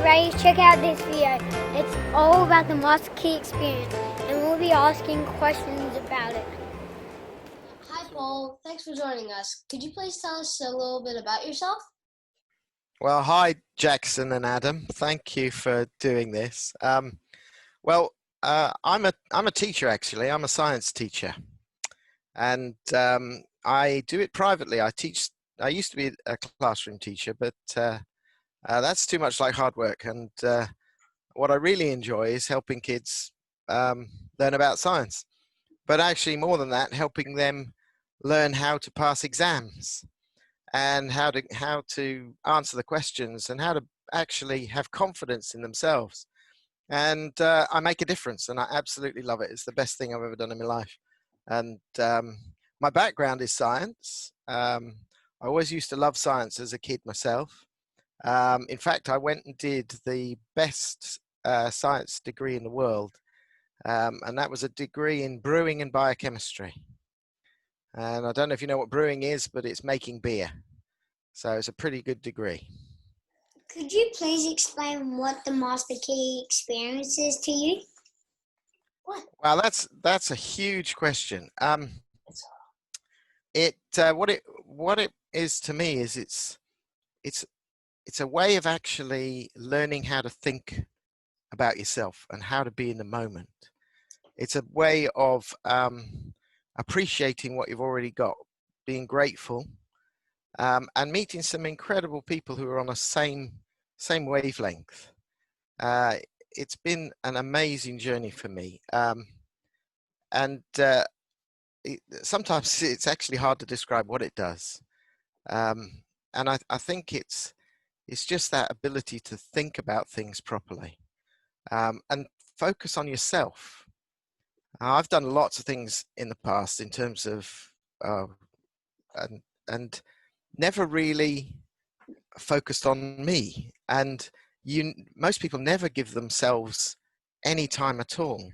everybody, check out this video. It's all about the Master Key experience, and we'll be asking questions about it. Hi Paul, thanks for joining us. Could you please tell us a little bit about yourself? Well, hi Jackson and Adam. Thank you for doing this. I'm a teacher actually. I'm a science teacher, and I do it privately. I used to be a classroom teacher, but that's too much like hard work. And what I really enjoy is helping kids learn about science. But actually, more than that, helping them learn how to pass exams and how to answer the questions and how to actually have confidence in themselves. And I make a difference, and I absolutely love it. It's the best thing I've ever done in my life. And my background is science. I always used to love science as a kid myself. In fact, I went and did the best science degree in the world, and that was a degree in brewing and biochemistry. And I don't know if you know what brewing is, but it's making beer. So it's a pretty good degree. Could you please explain what the Master Key experience is to you? Well, that's a huge question. What it is to me is it's a way of actually learning how to think about yourself and how to be in the moment. It's a way of appreciating what you've already got, being grateful, and meeting some incredible people who are on a same wavelength. It's been an amazing journey for me, sometimes it's actually hard to describe what it does, and I think it's just that ability to think about things properly, and focus on yourself. I've done lots of things in the past in terms of and never really focused on me, and most people never give themselves any time at all.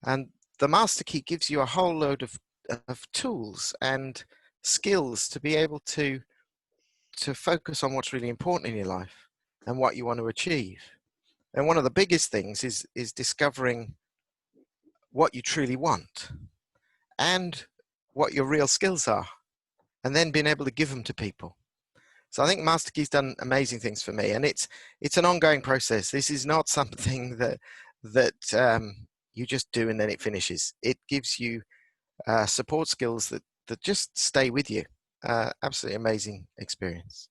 And the Master Key gives you a whole load of tools and skills to be able to focus on what's really important in your life and what you want to achieve. And one of the biggest things is discovering what you truly want and what your real skills are, and then being able to give them to people. So I think Master Key's done amazing things for me, and it's an ongoing process. This is not something that you just do and then it finishes. It gives you support skills that just stay with you. Absolutely amazing experience.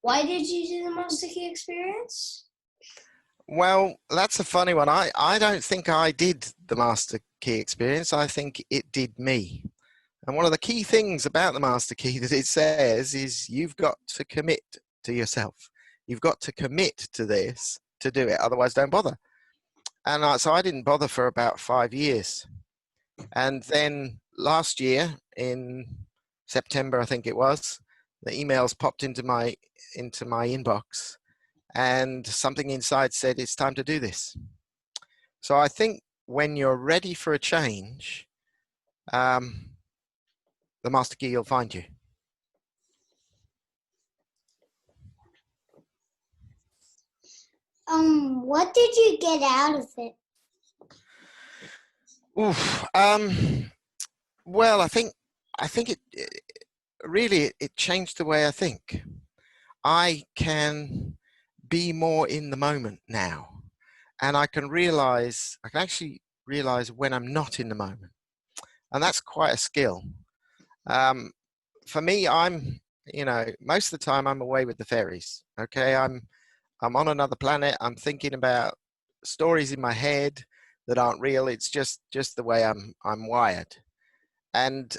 Why did you do the Master Key experience? Well, that's a funny one. I don't think I did the Master Key experience. I think it did me. And one of the key things about the Master Key that it says is you've got to commit to yourself. You've got to commit to this to do it. Otherwise, don't bother. And so I didn't bother for about 5 years. And then last year in September, I think it was, the emails popped into my inbox, and something inside said, it's time to do this. So I think when you're ready for a change, the Master Key will find you. What did you get out of it? Oof. Well, I think it really changed the way I think. I can be more in the moment now, and I can actually realize when I'm not in the moment, and that's quite a skill. For me, most of the time I'm away with the fairies. Okay, I'm on another planet. I'm thinking about stories in my head that aren't real. It's just the way I'm wired, and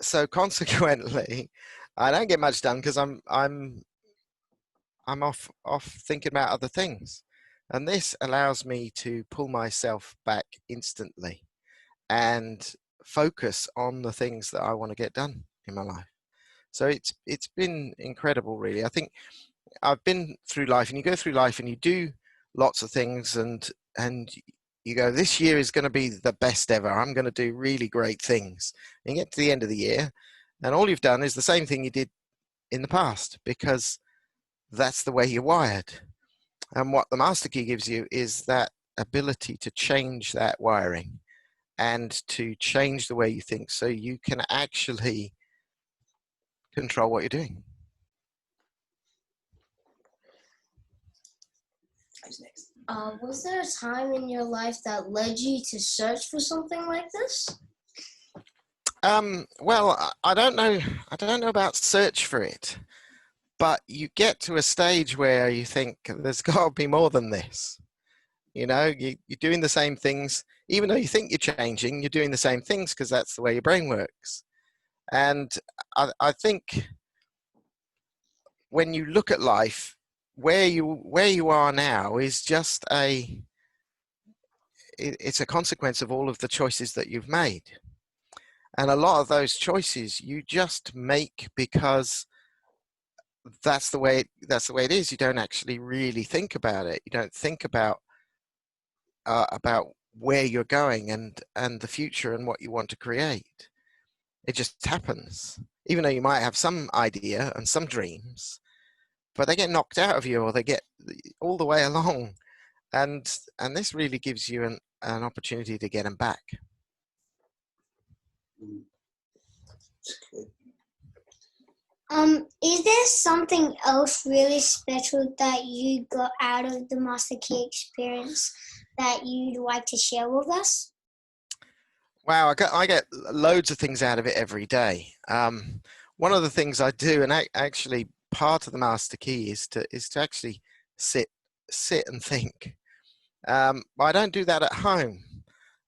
so consequently, I don't get much done because I'm off thinking about other things, and this allows me to pull myself back instantly and focus on the things that I want to get done in my life. So it's been incredible, really. I think I've been through life, and you go through life and you do lots of things, and you go, this year is going to be the best ever. I'm going to do really great things. And you get to the end of the year, and all you've done is the same thing you did in the past, because that's the way you're wired. And what the master key gives you is that ability to change that wiring and to change the way you think, so you can actually control what you're doing. Was there a time in your life that led you to search for something like this? Well, I don't know about search for it, but you get to a stage where you think there's got to be more than this. You know, you're doing the same things, even though you think you're changing, you're doing the same things because that's the way your brain works. And I think when you look at life, where you are now is just it's a consequence of all of the choices that you've made. And a lot of those choices you just make because that's the way it is. You don't actually really think about it. You don't think about where you're going and the future and what you want to create. It just happens, even though you might have some idea and some dreams, but they get knocked out of you, or they get all the way along, and this really gives you an opportunity to get them back. Is there something else really special that you got out of the Master Key experience that you'd like to share with us? Wow, I get loads of things out of it every day. One of the things I do, and actually part of the Master Key, is to actually sit and think. I don't do that at home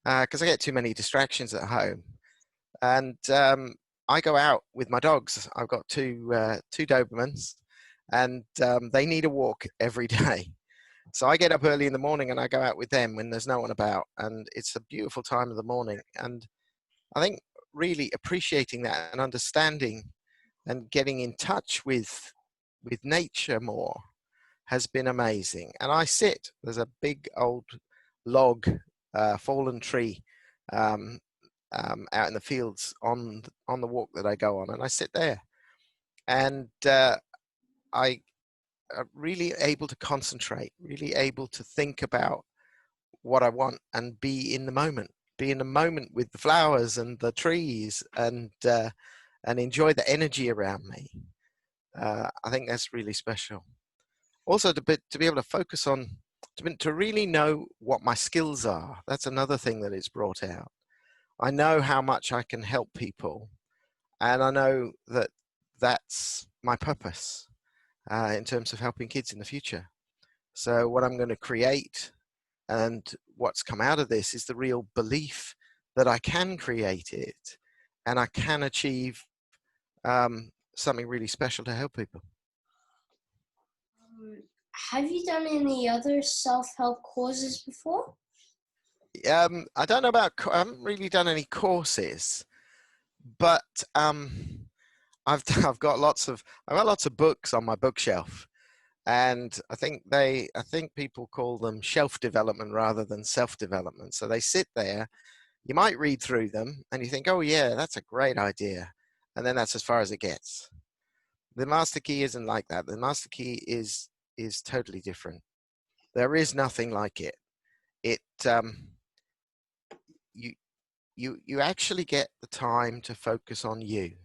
because I get too many distractions at home, and I go out with my dogs. I've got two Dobermans, and they need a walk every day. So I get up early in the morning and I go out with them when there's no one about, and it's a beautiful time of the morning. And I think really appreciating that and understanding and getting in touch with nature more has been amazing. And I sit, there's a big old log, fallen tree out in the fields on the walk that I go on, and I sit there, and I really able to concentrate, really able to think about what I want and be in the moment with the flowers and the trees, and enjoy the energy around me. I think that's really special. Also, to be able to focus on, to really know what my skills are. That's another thing that is brought out. I know how much I can help people, and I know that that's my purpose. In terms of helping kids in the future. So what I'm going to create and what's come out of this is the real belief that I can create it and I can achieve something really special to help people. Have you done any other self-help courses before? I don't know about, I haven't really done any courses, but I've got lots of books on my bookshelf, and I think people call them shelf development rather than self-development. So they sit there, you might read through them and you think, oh yeah, that's a great idea, and then that's as far as it gets. The Master Key isn't like that. The Master Key is totally different. There is nothing like it. You actually get the time to focus on you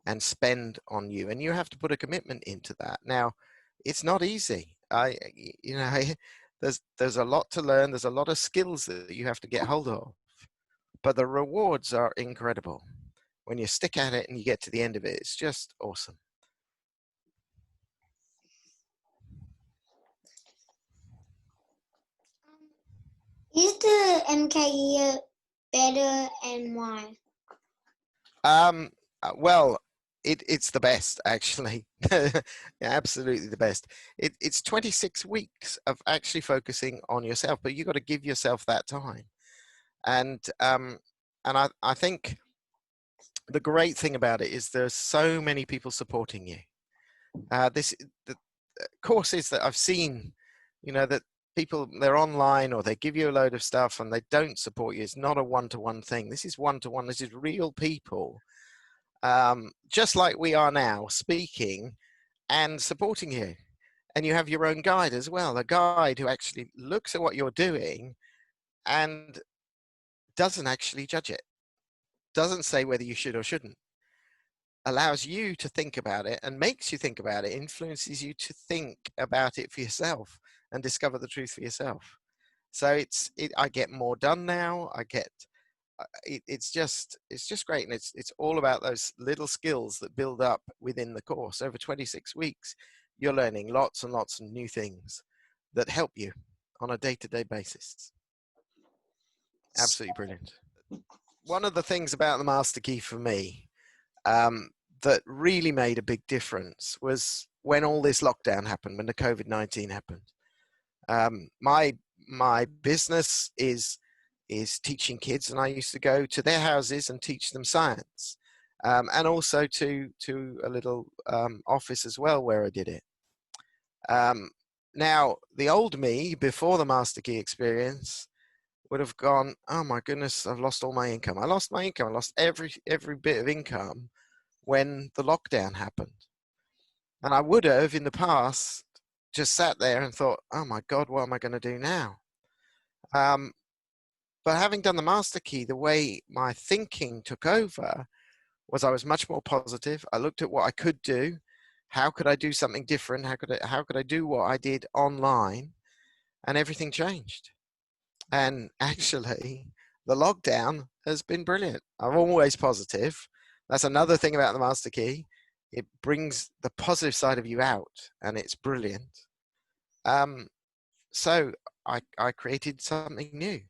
and spend on you, and you have to put a commitment into that. Now, it's not easy. There's a lot to learn. There's a lot of skills that you have to get hold of, but the rewards are incredible. When you stick at it and you get to the end of it, it's just awesome. Is the MKE better, and why? Well, it's the best, actually. Absolutely the best. It's 26 weeks of actually focusing on yourself, but you've got to give yourself that time. And I think the great thing about it is there's so many people supporting you. The courses that I've seen, that people, they're online or they give you a load of stuff and they don't support you. It's not a one-to-one thing. This is one-to-one. This is real people, just like we are now, speaking and supporting you. And you have your own guide as well, a guide who actually looks at what you're doing and doesn't actually judge it, doesn't say whether you should or shouldn't, allows you to think about it and makes you think about it, influences you to think about it for yourself and discover the truth for yourself. So I get more done now. It's just great, and it's all about those little skills that build up within the course. Over 26 weeks, you're learning lots and lots of new things that help you on a day-to-day basis. Absolutely brilliant. One of the things about the Master Key for me that really made a big difference was when all this lockdown happened, when the COVID-19 happened. My business is teaching kids, and I used to go to their houses and teach them science, and also to a little office as well where I did it. Now, the old me before the Master Key experience would have gone, oh my goodness, I've lost all my income. I lost my income. I lost every bit of income when the lockdown happened. And I would have in the past just sat there and thought, oh my God, what am I going to do now? But having done the Master Key, the way my thinking took over was I was much more positive. I looked at what I could do. How could I do something different? How could I do what I did online? And everything changed. And actually, the lockdown has been brilliant. I'm always positive. That's another thing about the Master Key. It brings the positive side of you out, and it's brilliant. So I created something new,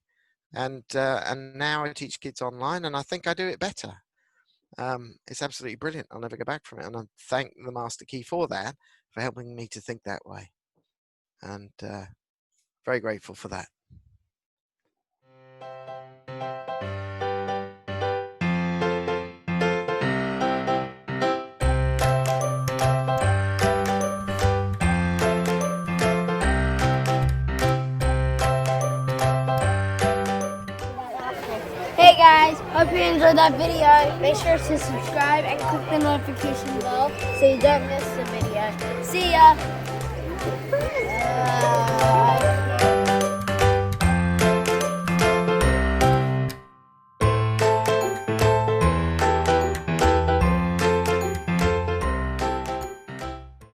and now I teach kids online, and I think I do it better. It's absolutely brilliant. I'll never go back from it, and I thank the Master Key for that, for helping me to think that way, and very grateful for that. Hey guys, hope you enjoyed that video. Make sure to subscribe and click the notification bell so you don't miss the video. See ya!